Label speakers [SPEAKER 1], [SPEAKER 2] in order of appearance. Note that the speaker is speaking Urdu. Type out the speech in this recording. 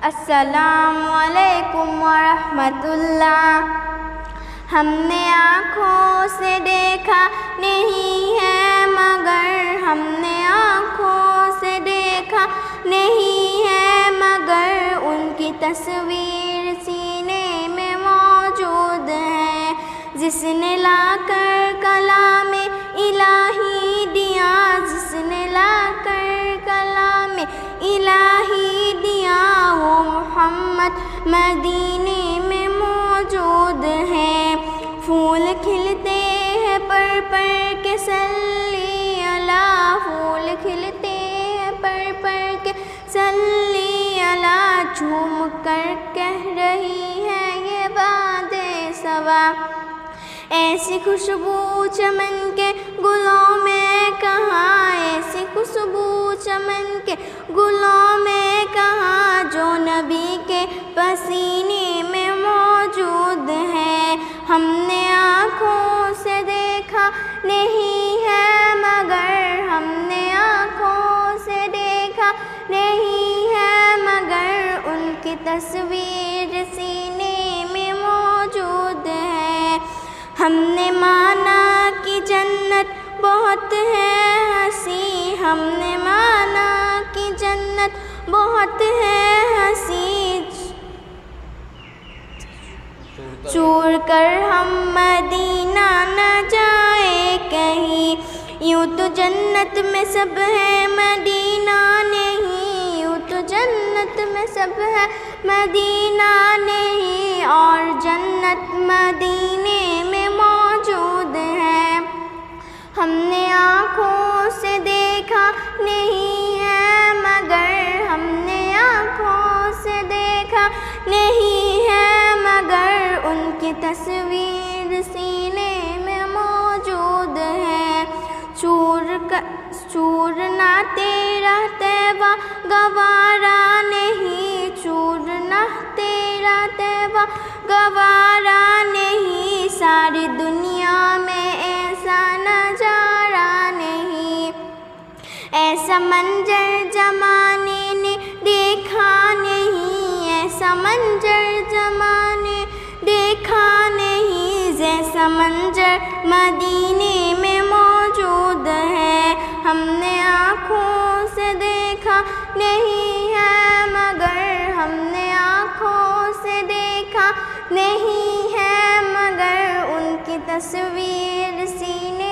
[SPEAKER 1] السلام علیکم ورحمۃ اللہ۔ ہم نے آنکھوں سے دیکھا نہیں ہے مگر، ہم نے آنکھوں سے دیکھا نہیں ہے مگر، ان کی تصویر سینے میں موجود ہے۔ جس نے لا کر کلام الہی دیا، جس نے لا کر کلام الہی دیا، وہ محمد مدینے میں موجود ہے۔ پھول کھلتے ہیں پر پر کے صلی اللہ، پھول کھلتے ہیں پر پر کے صلی اللہ، جھوم کر کہہ رہی ہے یہ باد صبا۔ ایسی خوشبو چمن کے گلوں میں کہاں، ایسی خوشبو چمن کے گلوں میں کہاں، جو نبی کے پسینے میں موجود ہے۔ ہم نے آنکھوں سے دیکھا نہیں ہے مگر، ہم نے آنکھوں سے دیکھا نہیں ہے مگر، ان کی تصویر سینے میں موجود ہے۔ ہم نے مانا کہ جنت بہت ہے ہنسی، ہم نے مانا کہ جنت بہت ہے ہنسی، چھوڑ کر ہم مدینہ نہ جائے کہیں۔ یوں تو جنت میں سب ہے مدینہ نہیں، یوں تو جنت میں سب ہے مدینہ نہیں، اور جنت مدینے میں موجود ہے۔ ہم نے آنکھوں سے دیکھا نہیں ہے مگر، ہم نے آنکھوں سے دیکھا نہیں ہے مگر، ان کی تصویر سینے میں موجود ہے۔ چورنا تیرا طیبہ گوارا نہیں، چورنا تیرا طیبہ گوارا نہیں، ساری دنیا میں ایسا نظارہ نہیں۔ ایسا منظر زمانے نے دیکھا نہیں، ایسا منظر زمانے دیکھا نہیں، جیسا منظر مدینے میں موجود ہے۔ ہم نے آنکھوں سے دیکھا نہیں ہے مگر، ہم نے آنکھوں سے دیکھا نہیں ہے مگر، ان کی تصویر سینے